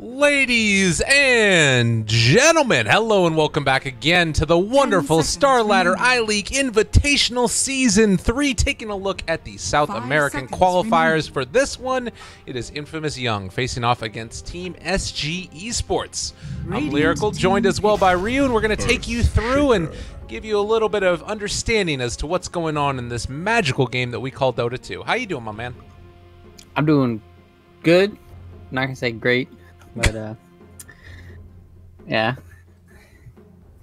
Ladies and gentlemen, hello and welcome back again to the wonderful Star Ladder I-League Invitational Season 3, taking a look at the South American qualifiers. For this one, it is INF.Young facing off against Team SG Esports. I'm Lyrical, joined as well by Ryu, and we're going to take you through and give you a little bit of understanding as to what's going on in this magical game that we call Dota 2. How you doing, my man? I'm doing good. I'm not going to say great. But yeah,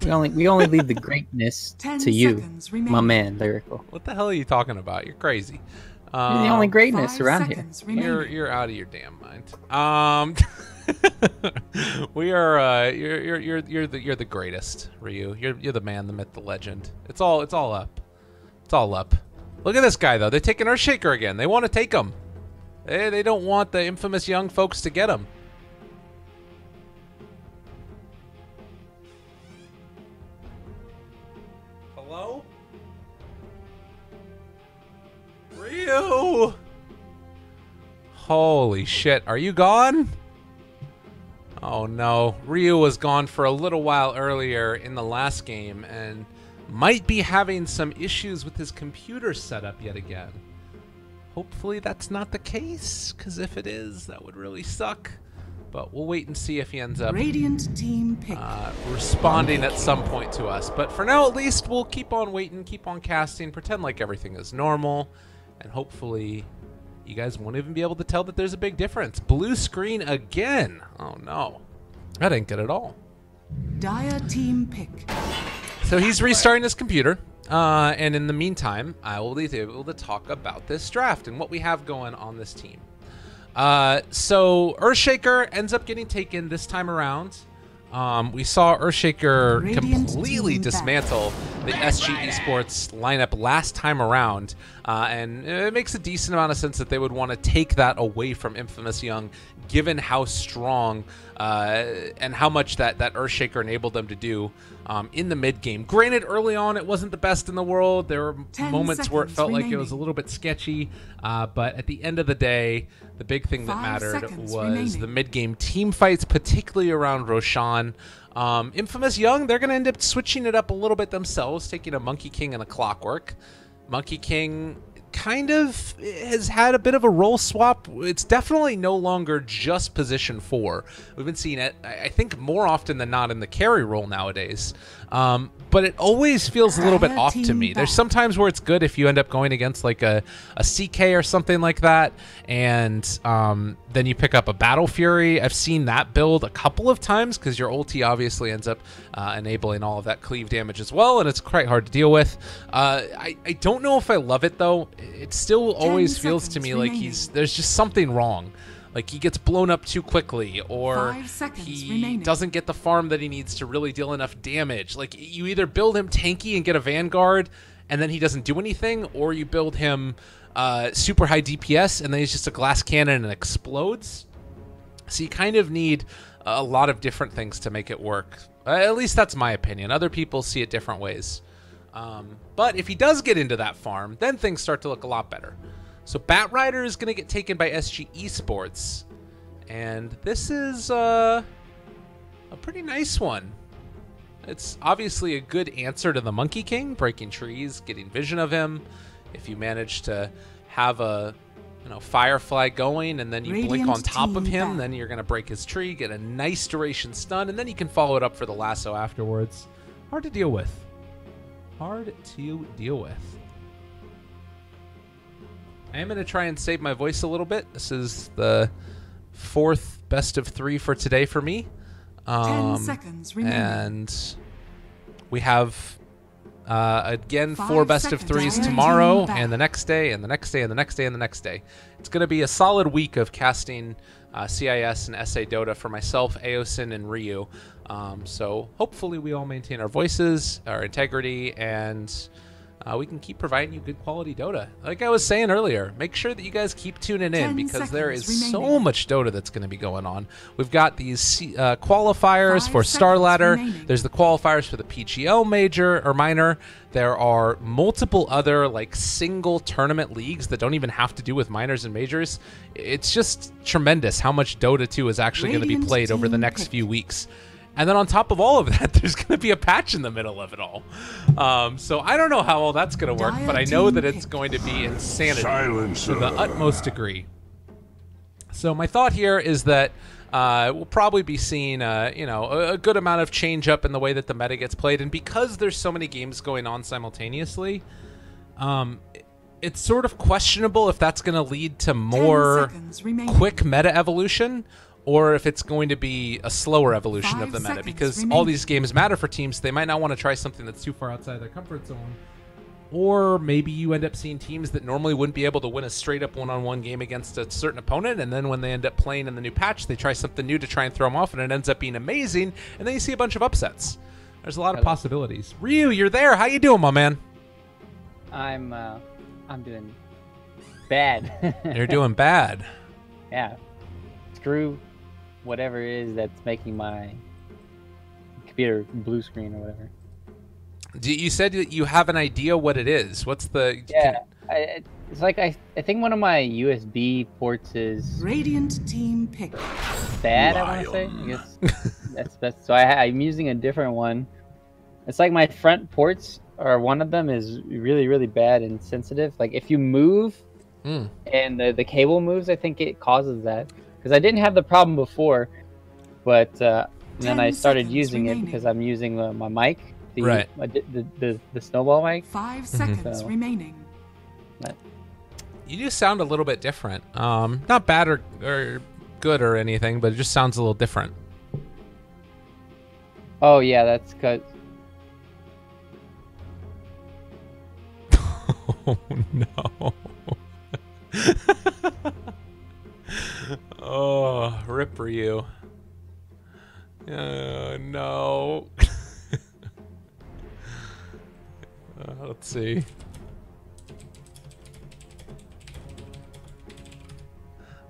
we only leave the greatness to you, my man, Lyrical. What the hell are you talking about? You're crazy. You're the only greatness around here. You're out of your damn mind. We are you're the greatest, Ryu. You're the man, the myth, the legend. It's all up. It's all up. Look at this guy though. They're taking Earthshaker again. They want to take him. They don't want the infamous young folks to get him. Hello? Ryu! Holy shit, are you gone? Oh no, Ryu was gone for a little while earlier in the last game and might be having some issues with his computer setup yet again. Hopefully that's not the case, because if it is, that would really suck. But we'll wait and see if he ends up responding at some point to us. But for now, at least, we'll keep on waiting, keep on casting, pretend like everything is normal, and hopefully you guys won't even be able to tell that there's a big difference. Blue screen again. Oh, no. That ain't good at all. Dire team pick. So he's restarting his computer, and in the meantime, I will be able to talk about this draft and what we have going on this team. So Earthshaker ends up getting taken this time around. We saw Earthshaker completely dismantle the SG Esports lineup last time around, and it makes a decent amount of sense that they would want to take that away from INF.Young, given how strong and how much that Earthshaker enabled them to do in the mid game. Granted, early on it wasn't the best in the world. There were moments where it felt like it was a little bit sketchy, but at the end of the day, the big thing that mattered was the mid game team fights, particularly around Roshan. INF.Young, they're going to end up switching it up a little bit themselves, taking a Monkey King and a Clockwork. Monkey King kind of has had a bit of a role swap. It's definitely no longer just position 4. We've been seeing it, I think, more often than not in the carry role nowadays. But it always feels a little bit off to me. There's sometimes where it's good if you end up going against like a CK or something like that, and then you pick up a Battle Fury. I've seen that build a couple of times because your ulti obviously ends up enabling all of that cleave damage as well, and it's quite hard to deal with. I don't know if I love it though. It still always feels to me like there's just something wrong. Like he gets blown up too quickly, or he doesn't get the farm that he needs to really deal enough damage. Like you either build him tanky and get a Vanguard and then he doesn't do anything, or you build him super high DPS and then he's just a glass cannon and explodes. So you kind of need a lot of different things to make it work. At least that's my opinion. Other people see it different ways. But if he does get into that farm, then things start to look a lot better. So Batrider is going to get taken by SG Esports, and this is a pretty nice one. It's obviously a good answer to the Monkey King, breaking trees, getting vision of him. If you manage to have a Firefly going and then you blink on top of him, then you're going to break his tree, get a nice duration stun, and then you can follow it up for the lasso afterwards. Hard to deal with. Hard to deal with. I am going to try and save my voice a little bit. This is the 4th best of 3 for today for me. 10 seconds remaining. And we have, again, 4 best of 3s tomorrow, and the next day, and the next day, and the next day, and the next day. It's going to be a solid week of casting CIS and SA Dota for myself, Aosin, and Ryu. So hopefully we all maintain our voices, our integrity, and we can keep providing you good quality Dota. Like I was saying earlier, make sure that you guys keep tuning in because there is so much Dota that's going to be going on. We've got these qualifiers for Star Ladder. There's the qualifiers for the PGL major or minor. There are multiple other like single tournament leagues that don't even have to do with minors and majors. It's just tremendous how much Dota 2 is actually going to be played over the next few weeks. And then on top of all of that, there's going to be a patch in the middle of it all. So I don't know how all that's going to work, but I know that it's going to be insanity to the utmost degree. So my thought here is that we'll probably be seeing, a good amount of change up in the way that the meta gets played. And because there's so many games going on simultaneously, it's sort of questionable if that's going to lead to more quick meta evolution, or if it's going to be a slower evolution of the meta, because all these games matter for teams. They might not want to try something that's too far outside their comfort zone. Or maybe you end up seeing teams that normally wouldn't be able to win a straight-up one-on-one game against a certain opponent, and then when they end up playing in the new patch, they try something new to try and throw them off, and it ends up being amazing, and then you see a bunch of upsets. There's a lot of possibilities. Ryu, you're there. How you doing, my man? I'm doing bad. You're doing bad. Yeah. Screw whatever it is that's making my computer blue screen or whatever. You said that you have an idea what it is. What's the... Yeah, it's like I think one of my USB ports is... Radiant team pick. Bad, I want to say. I guess that's best. So I'm using a different one. It's like my front ports, or one of them is really, really bad and sensitive. Like if you move and the cable moves, I think it causes that. Because I didn't have the problem before, but then I started using it because I'm using my mic, the snowball mic. 5 seconds remaining. But, you do sound a little bit different. Not bad or good or anything, but it just sounds a little different. oh yeah, that's because... Oh no. Oh, rip Ryu. No. Let's see.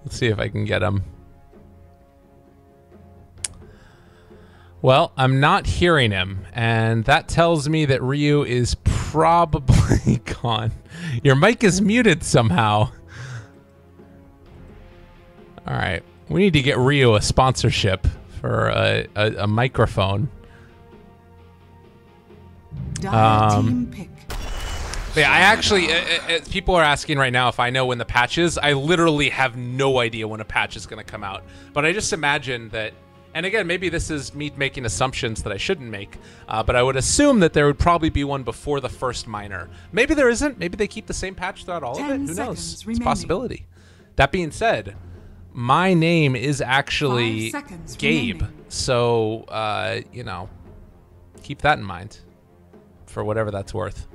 Let's see if I can get him. Well, I'm not hearing him, and that tells me that Ryu is probably gone. Your mic is muted somehow. All right, we need to get Ryu a sponsorship for a microphone. Team pick. Yeah, I actually, people are asking right now if I know when the patch is. I literally have no idea when a patch is going to come out. But I just imagine that, and again, maybe this is me making assumptions that I shouldn't make, but I would assume that there would probably be one before the first minor. Maybe there isn't. Maybe they keep the same patch throughout all of it. Who knows? It's a possibility. That being said, my name is actually Gabe, so, keep that in mind for whatever that's worth.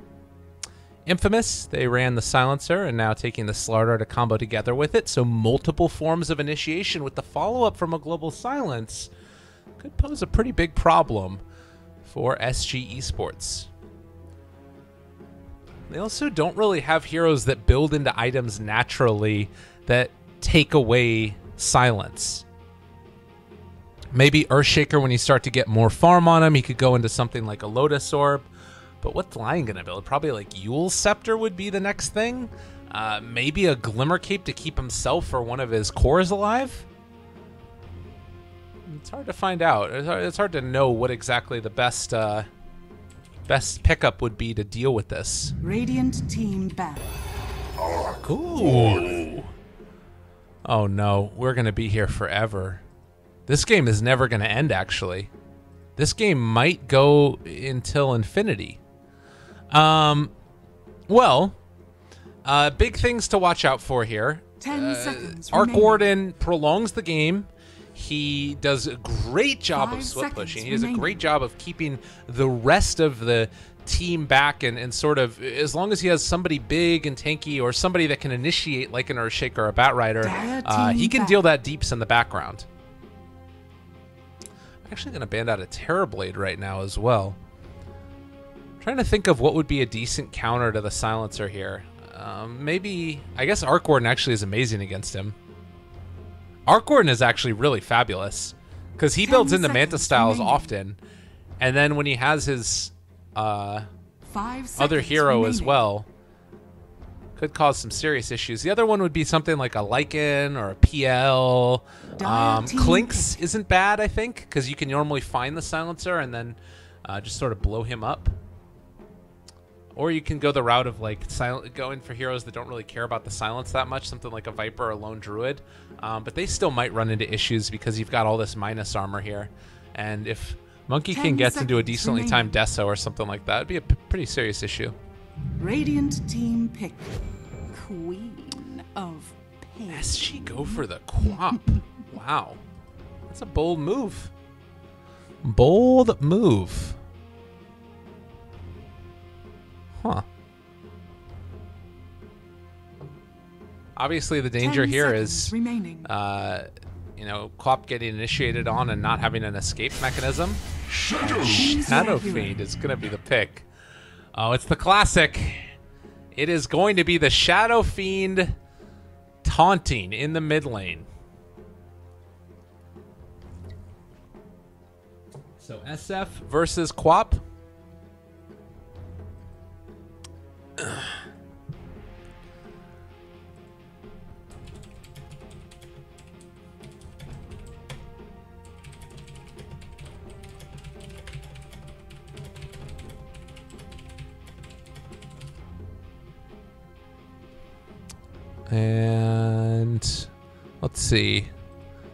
Infamous, they ran the Silencer and now taking the Slardar to combo together with it, so multiple forms of initiation with the follow-up from a Global Silence could pose a pretty big problem for SG Esports. They also don't really have heroes that build into items naturally that take away silence. Maybe Earthshaker, when you start to get more farm on him, he could go into something like a Lotus Orb. But what's Lion gonna build? Probably like Yule's Scepter would be the next thing. Maybe a Glimmer Cape to keep himself or one of his cores alive? It's hard to find out. It's hard to know what exactly the best pickup would be to deal with this. Radiant team back. Ooh. Oh no, we're gonna be here forever. This game is never gonna end, actually. This game might go until infinity. Big things to watch out for here. 10 seconds Arc remaining. Warden prolongs the game. He does a great job 5 of split seconds pushing. He does a remaining. great job of keeping the rest of the team back and sort of, as long as he has somebody big and tanky or somebody that can initiate like an Earthshaker or a Batrider, he can deal that deeps in the background. I'm actually going to ban out a Terrorblade right now as well. Trying to think of what would be a decent counter to the silencer here. Maybe, I guess Arc Warden actually is amazing against him. Arc Warden is actually really fabulous because he builds into Manta Styles often, and then when he has his other hero as well, could cause some serious issues. The other one would be something like a Lycan or a PL. Clinks isn't bad, I think, because you can normally find the silencer and then just sort of blow him up. Or you can go the route of like going for heroes that don't really care about the silence that much, something like a Viper or a Lone Druid. But they still might run into issues because you've got all this minus armor here. And if Monkey King gets into a decently timed Deso or something like that, it'd be a pretty serious issue. Radiant team pick Queen of Pain. SG go for the Quap. Wow. That's a bold move. Bold move. Huh. Obviously, the danger here is, you know, Quap getting initiated on and not having an escape mechanism. Shadow Fiend is going to be the pick. Oh, it's the classic. It is going to be the Shadow Fiend taunting in the mid lane. So SF versus Quap. And let's see.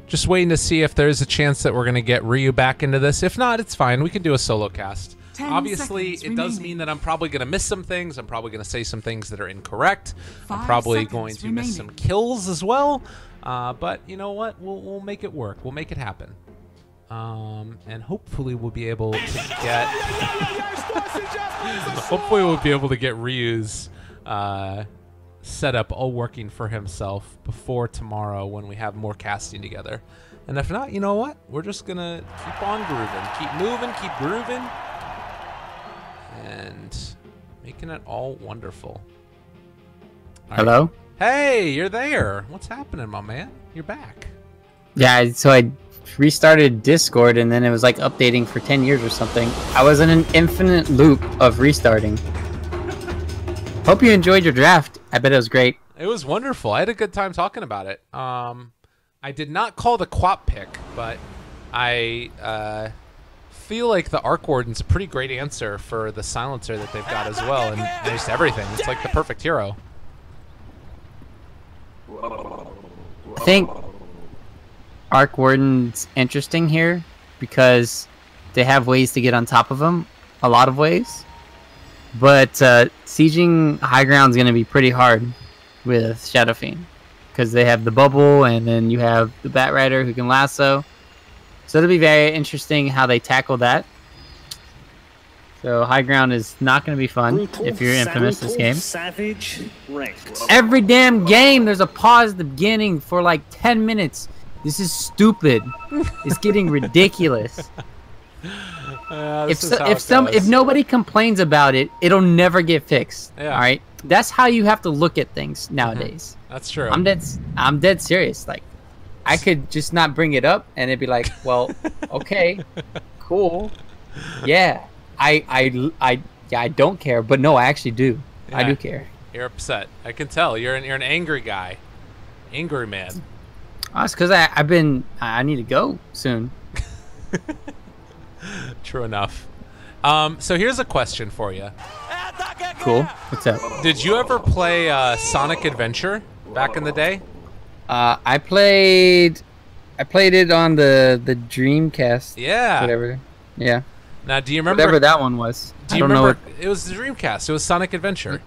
Just waiting to see if there's a chance that we're going to get Ryu back into this. If not, it's fine. We can do a solo cast. Obviously, it does mean that I'm probably going to miss some things. I'm probably going to say some things that are incorrect. I'm probably going to miss some kills as well. But you know what? We'll make it work. We'll make it happen. And hopefully we'll be able to get... hopefully we'll be able to get Ryu's setup all working for himself before tomorrow when we have more casting together. And if not, you know what? We're just going to keep on grooving. Keep moving, keep grooving. And making it all wonderful. All Hello? Right. Hey, you're there. What's happening, my man? You're back. Yeah, so I restarted Discord and then it was like updating for 10 years or something. I was in an infinite loop of restarting. Hope you enjoyed your draft. I bet it was great. It was wonderful. I had a good time talking about it. I did not call the Quap pick, but I feel like the Arc Warden's a pretty great answer for the silencer that they've got as well, and just everything. It's like the perfect hero. I think Arc Warden's interesting here because they have ways to get on top of him, a lot of ways. But sieging high ground is going to be pretty hard with Shadow Fiend because they have the bubble and then you have the Bat Rider who can lasso. So it'll be very interesting how they tackle that. So high ground is not going to be fun if you're Infamous this game. Every damn game there's a pause at the beginning for like 10 minutes. This is stupid. It's getting ridiculous. If nobody complains about it, it'll never get fixed. Yeah. All right, that's how you have to look at things nowadays. That's true. I'm dead serious. Like, I could just not bring it up, and it'd be like, well, okay, cool, yeah, I don't care, but no, I actually do. Yeah, I do care. You're upset. I can tell. You're an angry guy, angry man. Oh, it's because I need to go soon. True enough. So here's a question for you. Cool. What's up? Did you ever play Sonic Adventure back in the day? I played it on the Dreamcast. Yeah. Whatever. Yeah. Now, do you remember whatever that one was? Do you remember? It was the Dreamcast. It was Sonic Adventure.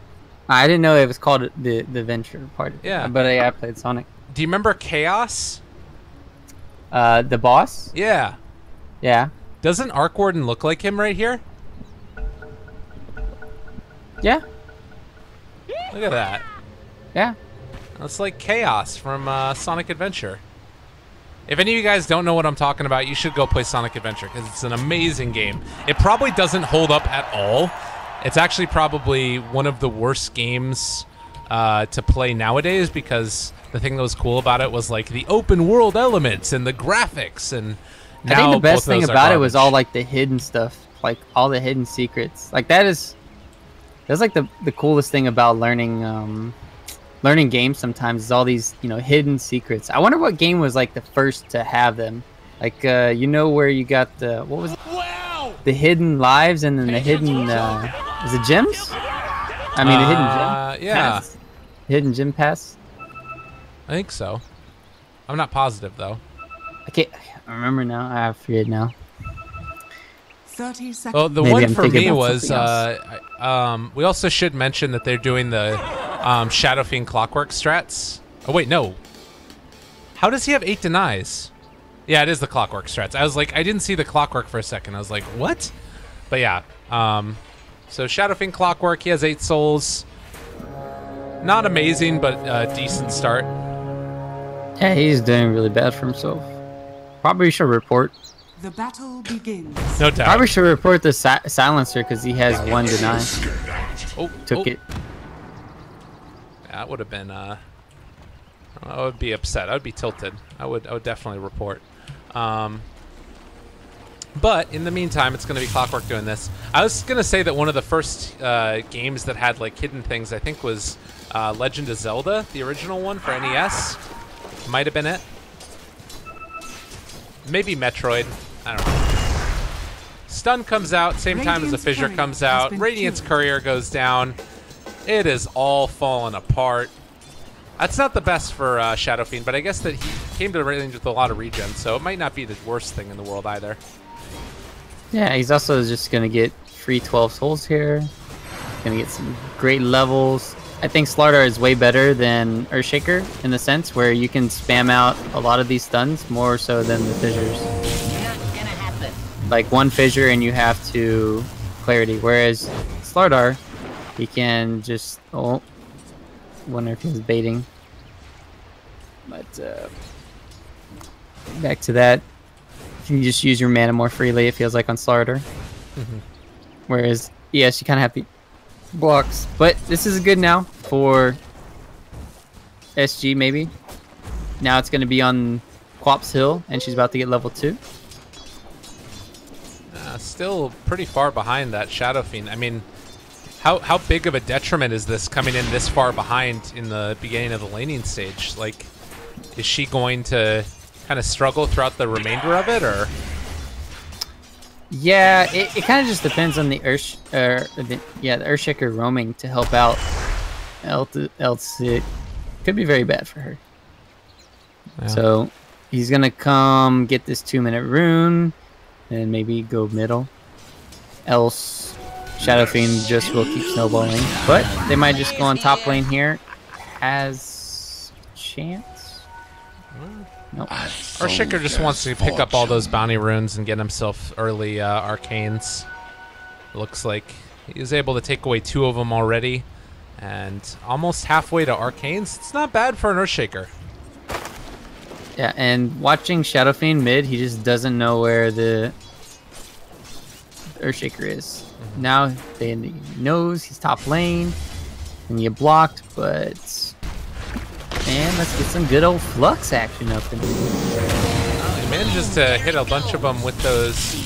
I didn't know it was called the Venture part. Yeah. But I played Sonic. Do you remember Chaos? The boss? Yeah. Yeah. Doesn't Arc Warden look like him right here? Yeah. Look at that. Yeah. That's like Chaos from Sonic Adventure. If any of you guys don't know what I'm talking about, you should go play Sonic Adventure because it's an amazing game. It probably doesn't hold up at all It's actually probably one of the worst games to play nowadays, because the thing that was cool about it was like the open world elements and the graphics, and now I think the both best of those thing are about it was garbage. all like the hidden stuff, like all the hidden secrets. Like that's like the coolest thing about learning learning games sometimes, is all these, you know, hidden secrets. I wonder what game was like the first to have them. Like you know, where you got the, what was it? The hidden lives, and then the hidden is it gems? I mean the hidden gem. Yeah, Pass? Hidden gem pass. I think so. I'm not positive though. I can't remember now. I forget now. 30 seconds. Well, the Maybe one I'm for thinking me about was something we also should mention that they're doing the Shadow Fiend Clockwork strats. Oh wait, no. How does he have 8 denies? Yeah, it is the Clockwork strats. I was like, I didn't see the Clockwork for a second. I was like, what? But yeah, so Shadow Fiend Clockwork, he has 8 souls. Not amazing, but a decent start. Yeah, he's doing really bad for himself. Probably should report. The battle begins. No doubt. Probably should report the silencer, because he has 1 deny. Oh, Took it. That would have been. I would be upset. I would be tilted. I would definitely report. But in the meantime, it's going to be Clockwork doing this. I was going to say that one of the first games that had like hidden things, I think, was Legend of Zelda, the original one for NES. Might have been it. Maybe Metroid. I don't know. Stun comes out, same time as a Fissure comes out. Radiant's Courier goes down. It is all falling apart. That's not the best for Shadow Fiend, but I guess that he came to the range with a lot of regen, so it might not be the worst thing in the world either. Yeah, he's also just going to get free 12 souls here. Going to get some great levels. I think Slardar is way better than Earthshaker in the sense where you can spam out a lot of these stuns, more so than the Fissures. Like one Fissure and you have to Clarity, whereas Slardar, he can just, oh, wonder if he was baiting. But back to that, you can just use your mana more freely, it feels like, on Slardar. Whereas, yes, you kind of have to blocks, but this is good now for SG. Maybe now it's going to be on Quap's Hill, and she's about to get level 2. Still pretty far behind that Shadow Fiend. I mean, how big of a detriment is this coming in this far behind in the beginning of the laning stage? Like, is she going to kind of struggle throughout the remainder of it, or? Yeah, it kind of just depends on the Earthshaker roaming to help out. Else it could be very bad for her. Yeah. So he's gonna come get this 2-minute rune and maybe go middle. Else Shadow Fiend just will keep snowballing. But they might just go on top lane here. Has chance. Nope. Earthshaker just wants to pick up all those bounty runes and get himself early arcanes. Looks like he was able to take away 2 of them already, and almost halfway to arcanes. It's not bad for an Earthshaker. Yeah, and watching Shadow Fiend mid, he just doesn't know where the Earthshaker is. Now he knows he's top lane and get blocked, but. And let's get some good old flux action up in here. He manages to hit a bunch of them with those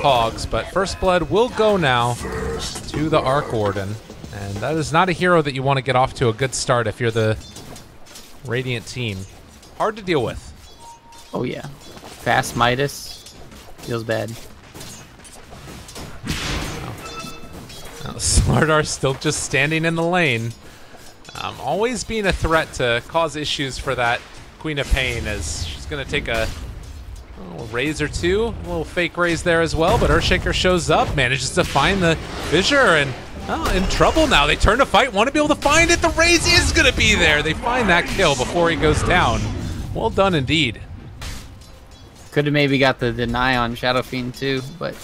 hogs, but First Blood will go now to the Arc Warden. And that is not a hero that you want to get off to a good start if you're the Radiant team. Hard to deal with. Oh yeah. Fast Midas. Feels bad. Now, Slardar's still just standing in the lane. Always being a threat to cause issues for that Queen of Pain, as she's going to take a little raise or two. A little fake raise there as well, but Earthshaker shows up, manages to find the Fissure, and in trouble now. They turn to fight, want to be able to find it. The raise is going to be there. They find that kill before he goes down. Well done indeed. Could have maybe got the deny on Shadow Fiend too, but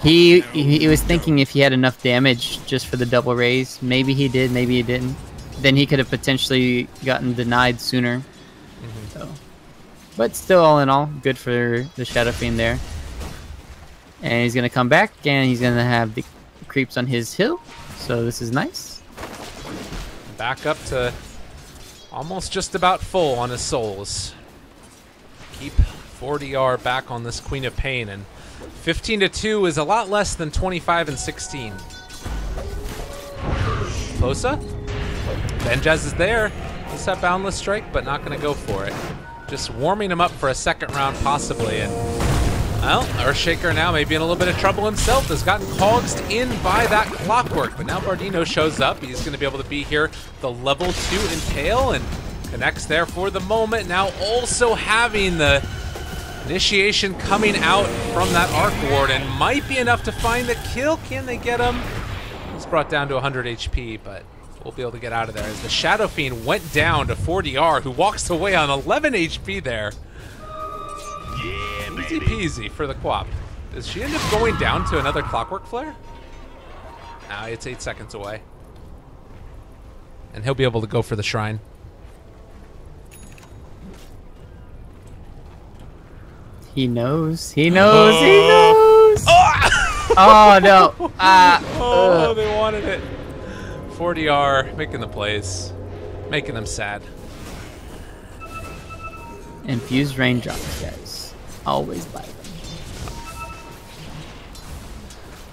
he was thinking if he had enough damage just for the double raise. Maybe he did, maybe he didn't. Then he could have potentially gotten denied sooner. So, but still, all in all, good for the Shadow Fiend there. And he's gonna come back, and he's gonna have the creeps on his hill. So this is nice. Back up to almost just about full on his souls. Keep 40R back on this Queen of Pain, and 15-2 is a lot less than 25 and 16. Closa. Benjaz is there. He's that Boundless Strike, but not going to go for it. Just warming him up for a second round, possibly. And, well, Earthshaker now may be in a little bit of trouble himself. Has gotten cogsed in by that Clockwork, but now Bardino shows up. He's going to be able to be here. The level 2 Impale, and connects there for the moment. Now also having the initiation coming out from that Arc Ward, and might be enough to find the kill. Can they get him? He's brought down to 100 HP, but we'll be able to get out of there as the Shadow Fiend went down to 40R, who walks away on 11 HP there. Yeah, easy peasy for the Quap. Does she end up going down to another Clockwork Flare? Nah, it's 8 seconds away. And he'll be able to go for the Shrine. He knows. He knows. He knows. Oh no. Oh, they wanted it. 40R making the plays, making them sad. Infused raindrops, guys. Always buy them.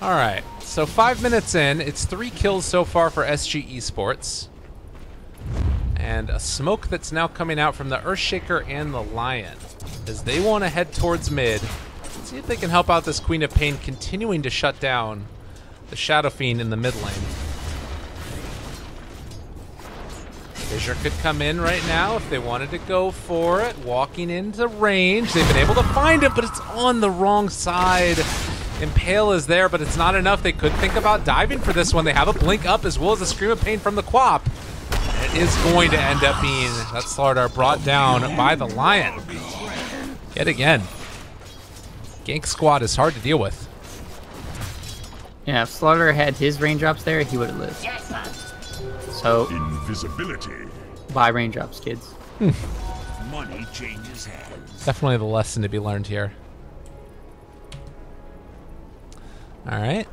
All right. So 5 minutes in, it's 3 kills so far for SG Esports. And a smoke that's now coming out from the Earthshaker and the Lion as they want to head towards mid. Let's see if they can help out this Queen of Pain continuing to shut down the Shadow Fiend in the mid lane. Fissure could come in right now if they wanted to go for it. Walking into range. They've been able to find it, but it's on the wrong side. Impale is there, but it's not enough. They could think about diving for this one. They have a blink up as well as a Scream of Pain from the Quap. And it is going to end up being that Slardar brought down by the Lion. Yet again. Gank squad is hard to deal with. Yeah, if Slaughter had his raindrops there, he would have lived. So, invisibility. Buy raindrops, kids. Money changes hands. Definitely the lesson to be learned here. All right.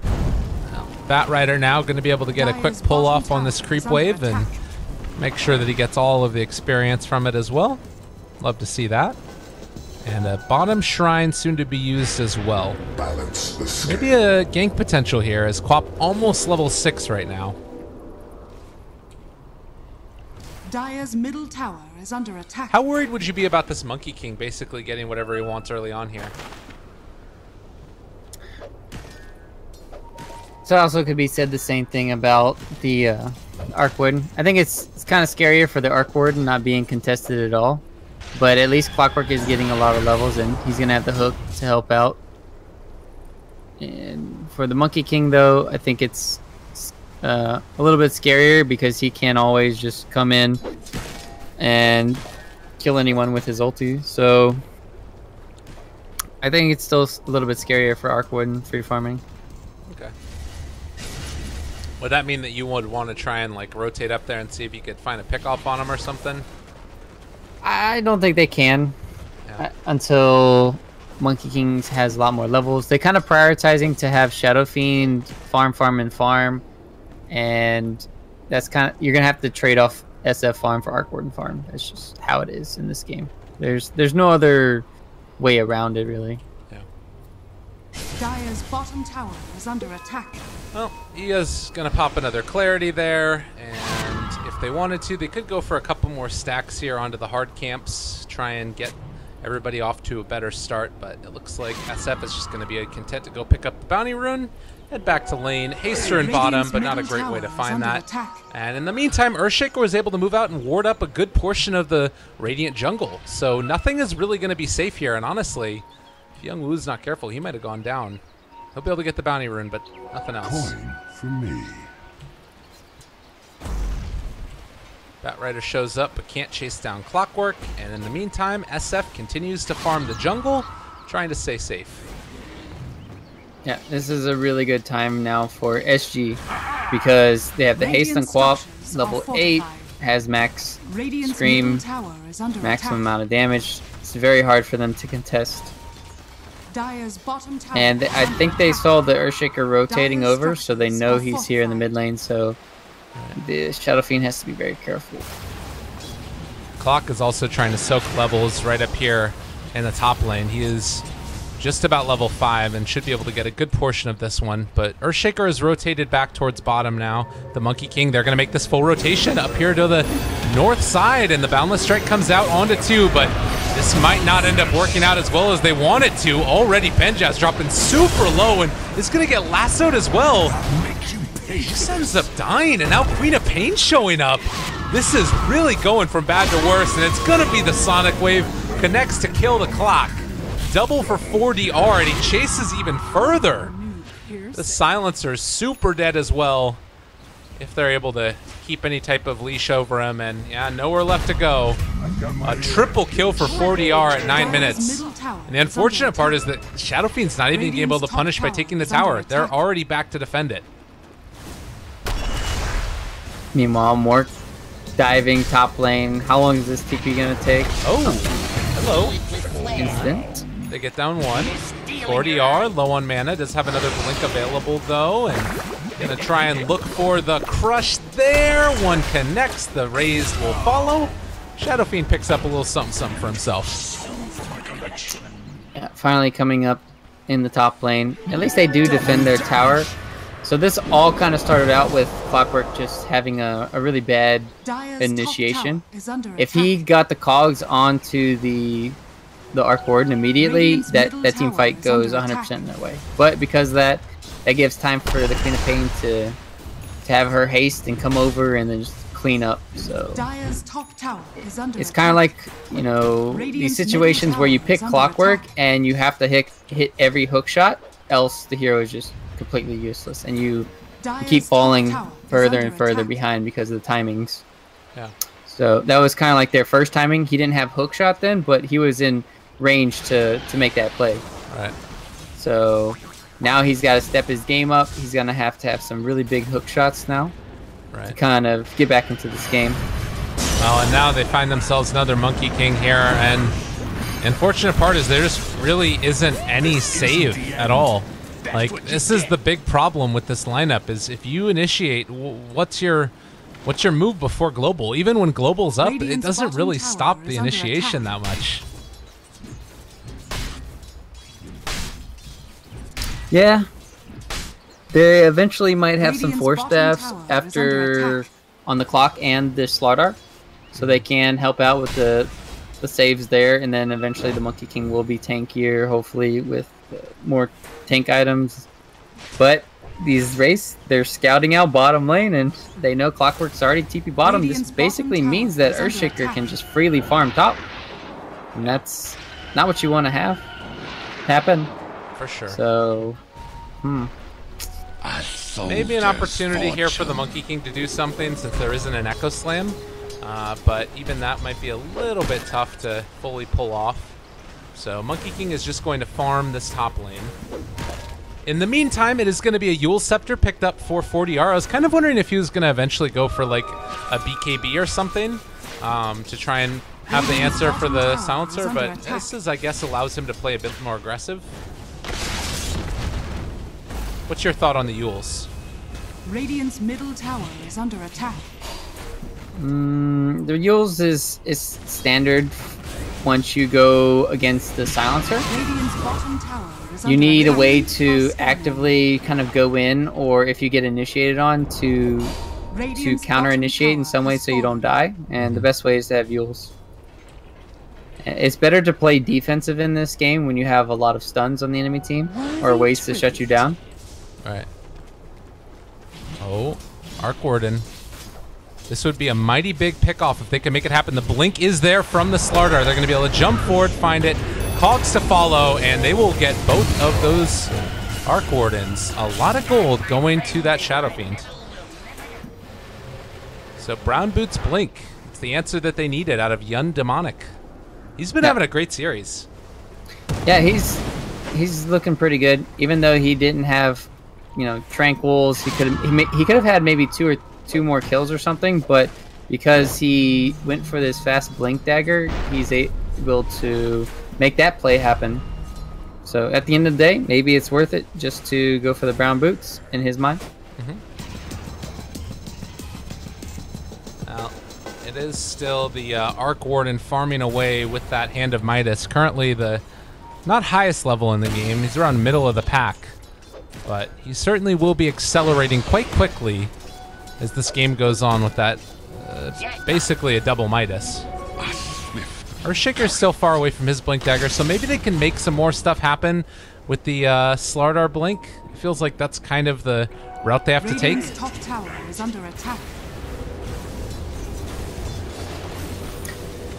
Well, Bat Rider now going to be able to get a quick pull off on this creep wave and make sure that he gets all of the experience from it as well. Love to see that. And a bottom shrine soon to be used as well. Balance the scale. Maybe a gank potential here as Quap almost level 6 right now. Dire's middle tower is under attack. How worried would you be about this Monkey King basically getting whatever he wants early on here? So also could be said the same thing about the Arc Warden. I think it's kind of scarier for the Arc Warden not being contested at all. But at least Clockwork is getting a lot of levels, and he's going to have the hook to help out. And for the Monkey King, though, I think it's a little bit scarier because he can't always just come in and kill anyone with his ulti. So I think it's still a little bit scarier for Arc Warden free farming. Okay. Would that mean that you would want to try and like rotate up there and see if you could find a pick-off on him or something? I don't think they can until Monkey King has a lot more levels. They're kind of prioritizing to have Shadow Fiend farm, and that's kind of, you're gonna have to trade off SF farm for Arc Warden farm. That's just how it is in this game. There's no other way around it, really. Yeah. Dire's bottom tower is under attack. Well, he is gonna pop another Clarity there, and if they wanted to, they could go for a couple more stacks here onto the hard camps, try and get everybody off to a better start, but it looks like SF is just gonna be content to go pick up the bounty rune, head back to lane, Haster in bottom, but not a great way to find that. And in the meantime, Earthshaker was able to move out and ward up a good portion of the Radiant jungle, so nothing is really gonna be safe here, and honestly, if Young Woo's not careful, he might have gone down. He'll be able to get the bounty rune, but nothing else. Coin for me. Bat Rider shows up but can't chase down Clockwork, and in the meantime, SF continues to farm the jungle, trying to stay safe. Yeah, this is a really good time now for SG because they have the haste on Quap, level 8, has max Scream, maximum amount of damage. It's very hard for them to contest. Dire's bottom tower And is I under think they attack. saw the Earthshaker rotating Dire's over, so they know structures he's here in the are mid lane, so the Shadow Fiend has to be very careful. Clock is also trying to soak levels right up here in the top lane. He is just about level 5 and should be able to get a good portion of this one. But Earthshaker is rotated back towards bottom now. The Monkey King, they're going to make this full rotation up here to the north side, and the Boundless Strike comes out onto 2, but this might not end up working out as well as they want it to. Already Benjaz dropping super low and is going to get lassoed as well. He just ends up dying, and now Queen of Pain showing up. This is really going from bad to worse, and it's going to be the Sonic Wave. Connects to kill the Clock. Double for 4DR, and he chases even further. The Silencer is super dead as well, if they're able to keep any type of leash over him, and yeah, nowhere left to go. A triple kill for 4DR at 9 minutes. And the unfortunate part is that Shadow Fiend's not even able to punish by taking the tower. They're already back to defend it. Meanwhile, Mork diving top lane. How long is this TP gonna take? Oh, hello. Instant. They get down 1. 4DR, low on mana, does have another blink available though, and gonna try and look for the crush there. One connects, the raised will follow. Shadow Fiend picks up a little something for himself. Yeah, finally coming up in the top lane. At least they do defend their tower. So this all kind of started out with Clockwork just having a really bad initiation. If he got the cogs onto the Arc Warden immediately, that team fight goes 100% in their way. But because of that gives time for the Queen of Pain to have her haste and come over and then just clean up. So it's kind of like, you know, these situations where you pick Clockwork and you have to hit every hook shot, else the hero is just completely useless, and you keep falling further and further behind because of the timings. Yeah. So that was kind of like their first timing. He didn't have hook shot then, but he was in range to make that play. Right. So now he's got to step his game up. He's gonna have to have some really big hook shots now to kind of get back into this game. Well, and now they find themselves another Monkey King here, and the unfortunate part is there just really isn't any save at all. Like, this is the big problem with this lineup, is if you initiate, what's your move before global? Even when global's up, it doesn't really stop the initiation that much. Yeah. They eventually might have some force staffs after on the Clock and the Slardar, so they can help out with the saves there, and then eventually the Monkey King will be tankier, hopefully with more tank items. But these Wraiths, they're scouting out bottom lane, and they know Clockwork's already TP bottom. This basically means that Earthshaker can just freely farm top, and that's not what you want to have happen. For sure. So, maybe an opportunity here for the Monkey King to do something, since there isn't an Echo Slam. But even that might be a little bit tough to fully pull off. So Monkey King is just going to farm this top lane. In the meantime, it is going to be a Yule Scepter picked up for 4DR. I was kind of wondering if he was going to eventually go for like a BKB or something to try and have the answer for the Silencer, but this is, I guess, allows him to play a bit more aggressive. What's your thought on the Yules? Radiant's middle tower is under attack. The Yules is standard. Once you go against the Silencer, Radiant's bottom tower is you under need a attack. way to actively kind of go in, or if you get initiated on, to Radiant's counter initiate bottom in some way tower so you has don't die. And the best way is to have Yules. It's better to play defensive in this game when you have a lot of stuns on the enemy team, or ways to shut you down. Right. Oh, Arc Warden. This would be a mighty big pickoff if they can make it happen. The blink is there from the Slardar. They're going to be able to jump forward, find it, cogs to follow, and they will get both of those Arc Wardens. A lot of gold going to that Shadow Fiend. So Brown Boots blink. It's the answer that they needed out of Young Demonic. He's been having a great series. Yeah, he's looking pretty good. Even though he didn't have, you know, Tranquils, he could have had maybe two more kills or something, but because he went for this fast blink dagger, he's able to make that play happen. So at the end of the day, maybe it's worth it just to go for the brown boots in his mind. Well, it is still the Arc Warden farming away with that Hand of Midas. Currently the not highest level in the game. He's around middle of the pack. But he certainly will be accelerating quite quickly as this game goes on with that basically a double Midas. Earthshaker's still far away from his Blink Dagger, so maybe they can make some more stuff happen with the Slardar Blink. It feels like that's kind of the route they have to take. Radiant's top tower is under attack.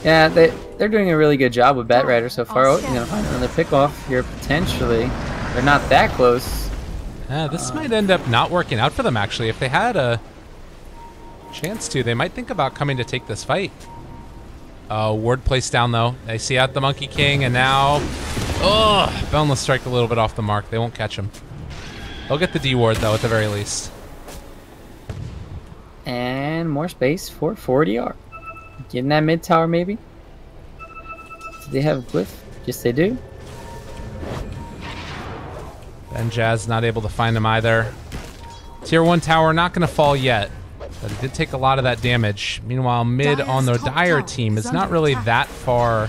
Yeah, they're doing a really good job with Bat Rider so far. Oh, you're gonna find another pick off here potentially. They're not that close. This might end up not working out for them, actually. If they had a chance to, they might think about coming to take this fight. Ward placed down, though. They see out the Monkey King, and now... Boundless Strike a little bit off the mark. They won't catch him. They'll get the D ward, though, at the very least. And more space for 4DR. Getting that mid tower, maybe? Do they have a glyph? Yes, they do. And Jazz not able to find him either. Tier 1 tower not going to fall yet, but it did take a lot of that damage. Meanwhile, mid on the Dire team is not really that far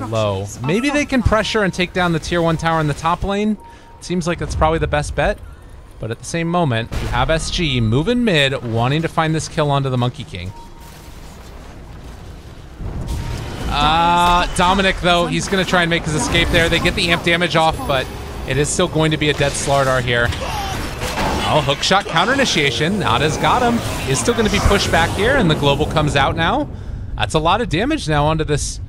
low. Maybe they can pressure and take down the Tier 1 tower in the top lane. Seems like that's probably the best bet. But at the same moment, you have SG moving mid, wanting to find this kill onto the Monkey King. Dominic, though, he's going to try and make his escape there. They get the amp damage off, but it is still going to be a dead Slardar here. Oh, hookshot counter initiation. Nada's got him. He's still going to be pushed back here, and the global comes out now. That's a lot of damage now onto this.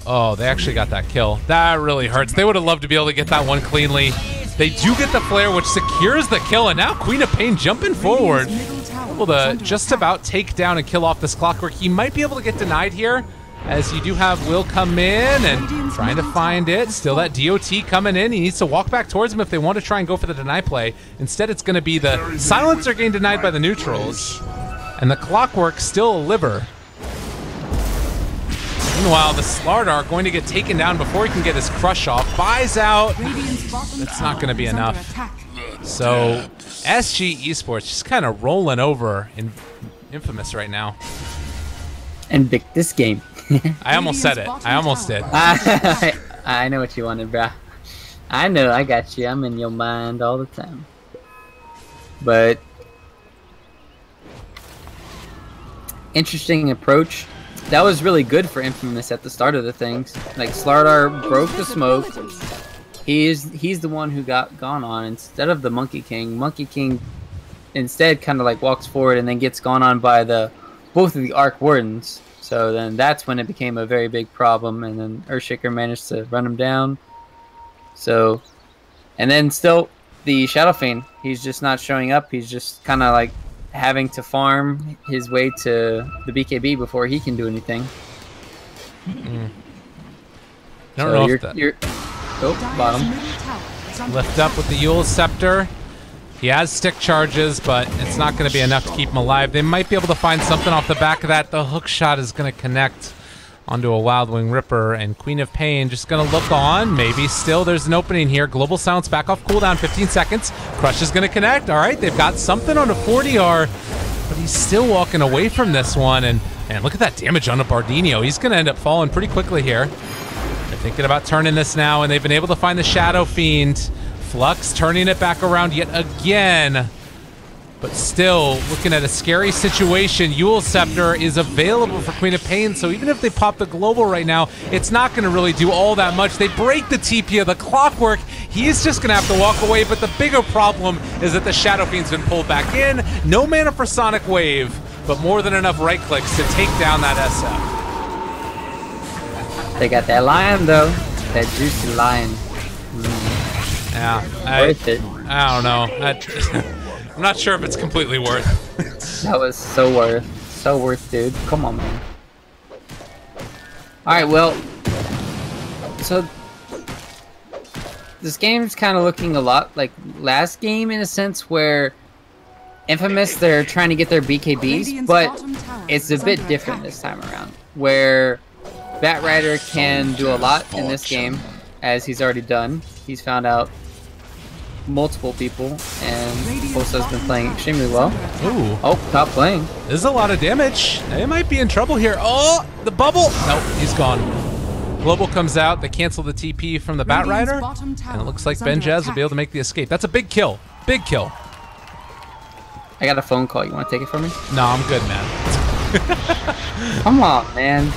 Oh, they actually got that kill. That really hurts. They would have loved to be able to get that one cleanly. They do get the flare, which secures the kill, and now Queen of Pain jumping forward. Able to just about take down and kill off this Clockwork. He might be able to get denied here, as you do have Will come in and trying to find it. Still that DOT coming in. He needs to walk back towards him if they want to try and go for the deny play. Instead, it's going to be the silencer getting denied by the neutrals. And the Clockwork still a liver. Meanwhile, the Slardar going to get taken down before he can get his crush off. Buys out. That's not going to be enough. So SG Esports just kind of rolling over in Infamous right now. And this game. I almost said it. I almost did. I know what you wanted, bruh. I know, I got you. I'm in your mind all the time. But interesting approach. That was really good for Infamous at the start of the things. Like Slardar broke the smoke. He's the one who got gone on instead of the Monkey King. Monkey King instead kind of like walks forward and then gets gone on by both of the Arc Wardens. So then that's when it became a very big problem, and then Earthshaker managed to run him down. So, and then still the Shadow Fiend, he's just not showing up. He's just kind of like having to farm his way to the BKB before he can do anything. I don't know if that... bottom. Lift up with the Yule Scepter. He has stick charges, but it's not going to be enough to keep him alive. They might be able to find something off the back of that. The hook shot is going to connect onto a Wild Wing Ripper, and Queen of Pain just going to look on. Maybe still there's an opening here. Global Silence back off cooldown, 15 seconds. Crush is going to connect. All right, they've got something on a 40R, but he's still walking away from this one. And look at that damage on a Bardino. He's going to end up falling pretty quickly here. They're thinking about turning this now, and they've been able to find the Shadow Fiend. Flux turning it back around yet again, but still looking at a scary situation. Yule Scepter is available for Queen of Pain, so even if they pop the global right now, it's not going to really do all that much. They break the TP of the Clockwork. He's just going to have to walk away, but the bigger problem is that the Shadow Fiend's been pulled back in. No mana for Sonic Wave, but more than enough right clicks to take down that SF. They got that lion, though. That juicy lion. Yeah, worth it. I don't know. I'm not sure if it's completely worth. That was so worth, dude. Come on, man. All right, well, so this game's kind of looking a lot like last game in a sense, where Infamous, they're trying to get their BKBs, but it's a bit different this time around, where Bat Rider can do a lot in this game, as he's already done. He's found out multiple people, and Bosa's been playing extremely well. Ooh. Oh, top playing. This is a lot of damage. They might be in trouble here. Oh, the bubble. Nope, he's gone. Global comes out. They cancel the TP from the Bat Rider. And it looks like Benjaz will be able to make the escape. That's a big kill. Big kill. I got a phone call. You want to take it from me? No, I'm good, man. Come on, man.